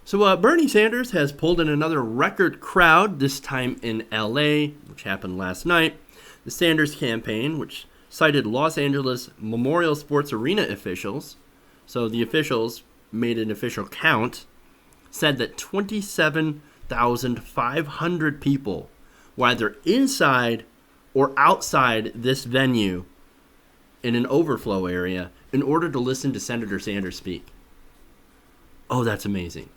So Bernie Sanders has pulled in another record crowd, this time in LA, which happened last night. The Sanders campaign, which cited Los Angeles Memorial Sports Arena officials, so the officials made an official count, said that 27,500 people were either inside or outside this venue in an overflow area in order to listen to Senator Sanders speak. Oh, that's amazing.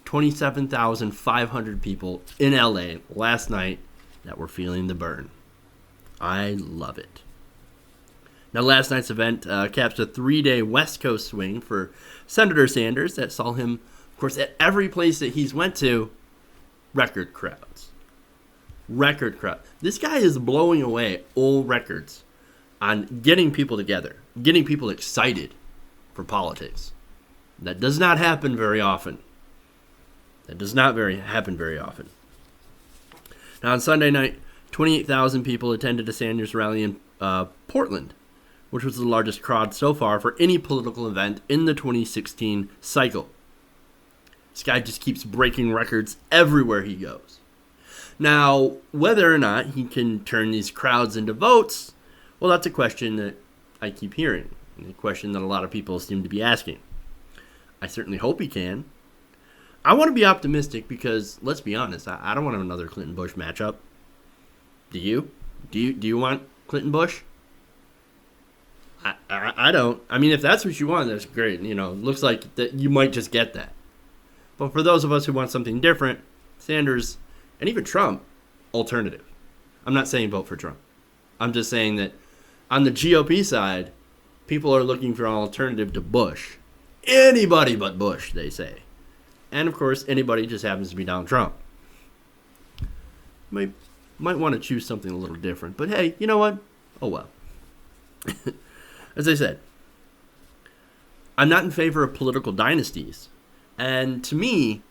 27,500 people in LA last night that were feeling the burn. I love it. Now, last night's event caps a 3-day West Coast swing for Senator Sanders that saw him, of course, at every place that he's went to, record crowds. Record crowd. This guy is blowing away all records on getting people together, getting people excited for politics. That does not happen very often. Happen very often. Now, on Sunday night, 28,000 people attended a Sanders rally in Portland, which was the largest crowd so far for any political event in the 2016 cycle. This guy just keeps breaking records everywhere he goes. Now, whether or not he can turn these crowds into votes, well, that's a question that I keep hearing, and a question that a lot of people seem to be asking. I certainly hope he can. I want to be optimistic because, let's be honest, I don't want another Clinton-Bush matchup. Do you? Do you want Clinton-Bush? I don't. I mean, if that's what you want, that's great. You know, it looks like that you might just get that. But for those of us who want something different, Sanders, and even Trump, alternative. I'm not saying vote for Trump. I'm just saying that on the GOP side, people are looking for an alternative to Bush. Anybody but Bush, they say. And, of course, anybody just happens to be Donald Trump. Might want to choose something a little different. But, hey, you know what? Oh, well. As I said, I'm not in favor of political dynasties. And to me,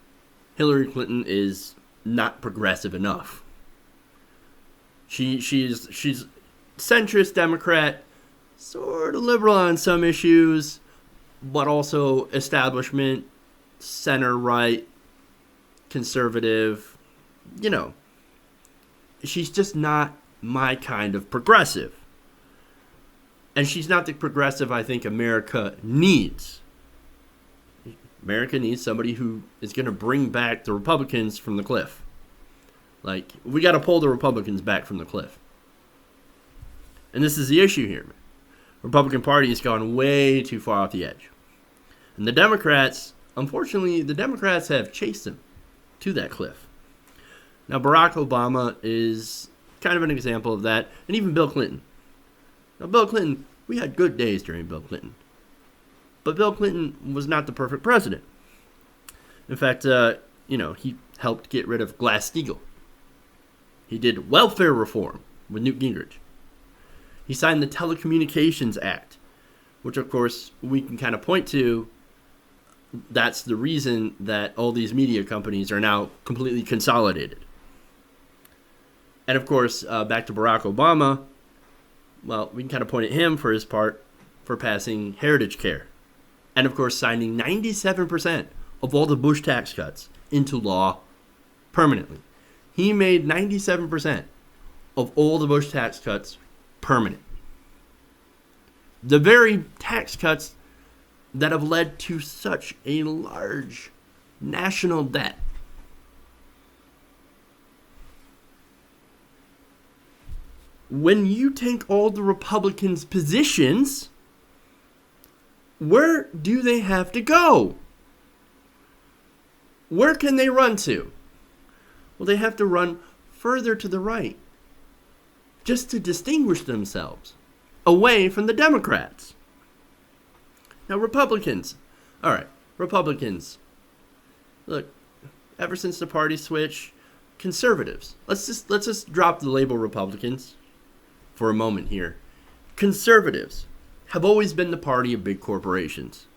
Hillary Clinton is not progressive enough. She's centrist Democrat, sort of liberal on some issues, but also establishment, center-right, conservative. You know, she's just not my kind of progressive. And she's not the progressive I think America needs. America needs somebody who is going to bring back the Republicans from the cliff. Like, we got to pull the Republicans back from the cliff. And this is the issue here. Republican Party has gone way too far off the edge. And the Democrats, unfortunately, the Democrats have chased them to that cliff. Now, Barack Obama is kind of an example of that, and even Bill Clinton. Now, Bill Clinton, we had good days during Bill Clinton. But Bill Clinton was not the perfect president. In fact, he helped get rid of Glass-Steagall. He did welfare reform with Newt Gingrich. He signed the Telecommunications Act, which, of course, we can kind of point to. That's the reason that all these media companies are now completely consolidated. And, of course, back to Barack Obama, well, we can kind of point at him for his part for passing Heritage Care. And, of course, signing 97% of all the Bush tax cuts into law permanently. He made 97% of all the Bush tax cuts permanent. The very tax cuts that have led to such a large national debt. When you take all the Republicans' positions, where do they have to go? Where can they run to? Well, they have to run further to the right, just to distinguish themselves away from the Democrats. Now, Republicans. All right, Republicans. Look, ever since the party switch, conservatives. Let's just drop the label Republicans for a moment here. Conservatives have always been the party of big corporations.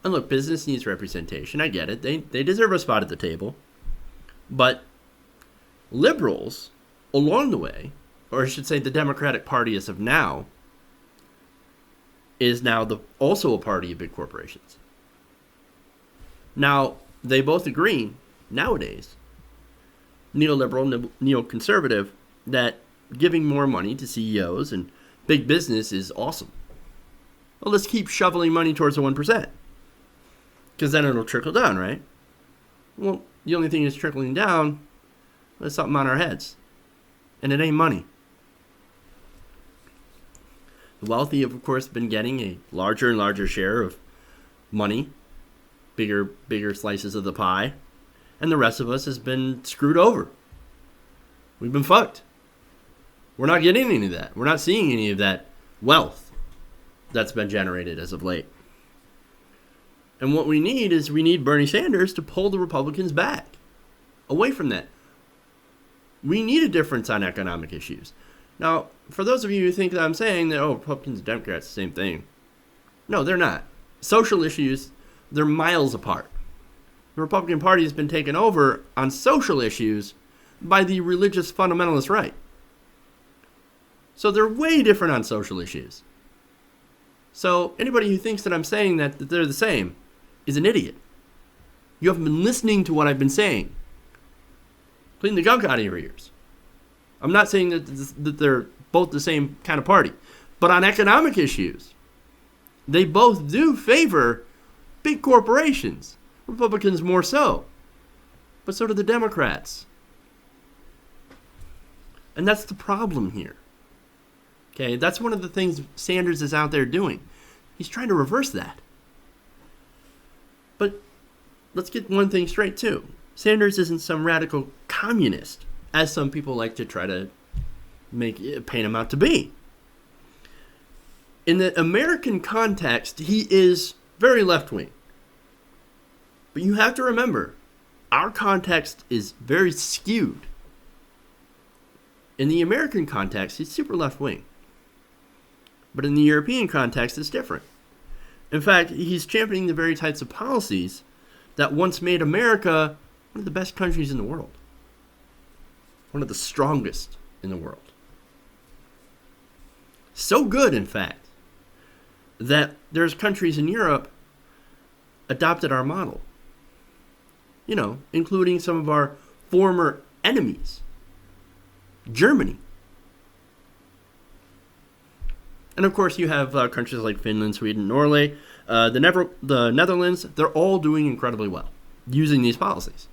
And look, business needs representation. I get it. They deserve a spot at the table. But liberals, along the way, or I should say the Democratic Party as of now, is now also a party of big corporations. Now, they both agree nowadays, neoliberal, neoconservative, that giving more money to CEOs and big business is awesome. Well, let's keep shoveling money towards the 1%. Because then it'll trickle down, right? Well, the only thing that's trickling down is something on our heads. And it ain't money. The wealthy have, of course, been getting a larger and larger share of money, bigger slices of the pie, and the rest of us has been screwed over. We've been fucked. We're not getting any of that. We're not seeing any of that wealth that's been generated as of late. And what we need Bernie Sanders to pull the Republicans back, away from that. We need a difference on economic issues. Now, for those of you who think that I'm saying that, Republicans and Democrats, the same thing. No, they're not. Social issues, they're miles apart. The Republican Party has been taken over on social issues by the religious fundamentalist right. So they're way different on social issues. So anybody who thinks that I'm saying that they're the same is an idiot. You haven't been listening to what I've been saying. Clean the gunk out of your ears. I'm not saying that they're both the same kind of party. But on economic issues, they both do favor big corporations. Republicans more so. But so do the Democrats. And that's the problem here. Okay, that's one of the things Sanders is out there doing. He's trying to reverse that. But let's get one thing straight, too. Sanders isn't some radical communist, as some people like to try to paint him out to be. In the American context, he is very left-wing. But you have to remember, our context is very skewed. In the American context, he's super left-wing. But in the European context, it's different. In fact, he's championing the very types of policies that once made America one of the best countries in the world. One of the strongest in the world. So good, in fact, that there's countries in Europe adopted our model. You know, including some of our former enemies. Germany. And of course, you have countries like Finland, Sweden, Norway, the Netherlands. They're all doing incredibly well using these policies.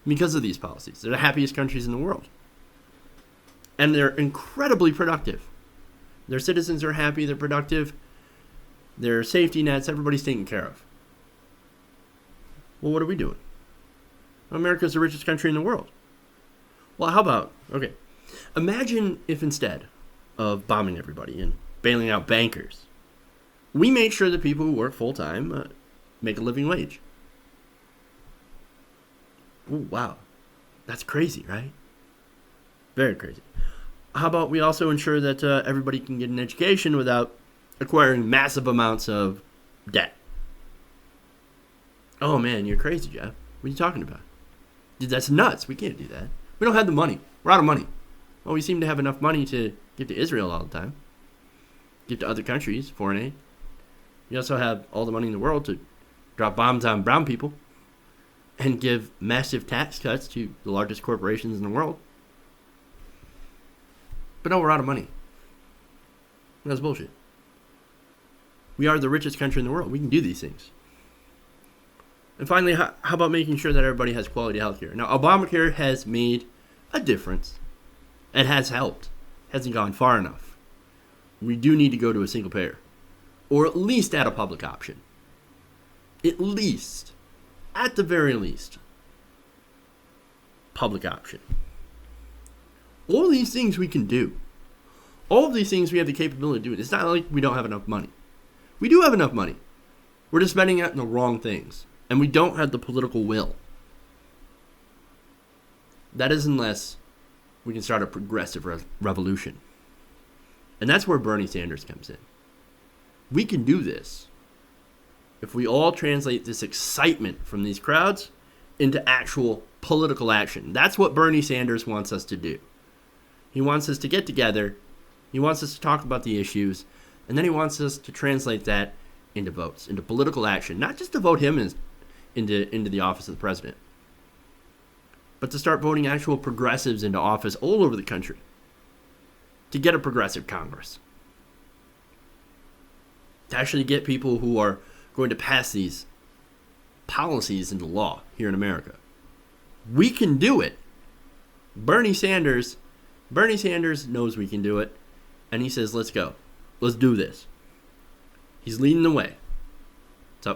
Because of these policies. They're the happiest countries in the world. And they're incredibly productive. Their citizens are happy, they're productive. Their safety nets, everybody's taken care of. Well, what are we doing? America's the richest country in the world. Well, how about, imagine if instead of bombing everybody and bailing out bankers, we made sure that people who work full-time make a living wage. Ooh, wow. That's crazy, right? Very crazy. How about we also ensure that everybody can get an education without acquiring massive amounts of debt? Oh, man, you're crazy, Jeff. What are you talking about? Dude, that's nuts. We can't do that. We don't have the money. We're out of money. Well, we seem to have enough money to give to Israel all the time. Give to other countries, foreign aid. We also have all the money in the world to drop bombs on brown people and give massive tax cuts to the largest corporations in the world. But no, we're out of money. That's bullshit. We are the richest country in the world. We can do these things. And finally, how about making sure that everybody has quality health care? Now, Obamacare has made a difference. It has helped. It hasn't gone far enough. We do need to go to a single payer. Or at least add a public option. At least. At the very least. Public option. All these things we can do. All of these things we have the capability of doing. It's not like we don't have enough money. We do have enough money. We're just spending it on the wrong things. And we don't have the political will. That is unless we can start a progressive revolution. And that's where Bernie Sanders comes in. We can do this if we all translate this excitement from these crowds into actual political action. That's what Bernie Sanders wants us to do. He wants us to get together. He wants us to talk about the issues. And then he wants us to translate that into votes, into political action. Not just to vote him into the office of the president, but to start voting actual progressives into office all over the country to get a progressive Congress, to actually get people who are going to pass these policies into law here in America. We can do it. Bernie Sanders knows we can do it, and he says, let's go. Let's do this. He's leading the way. It's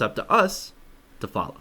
up to us to follow.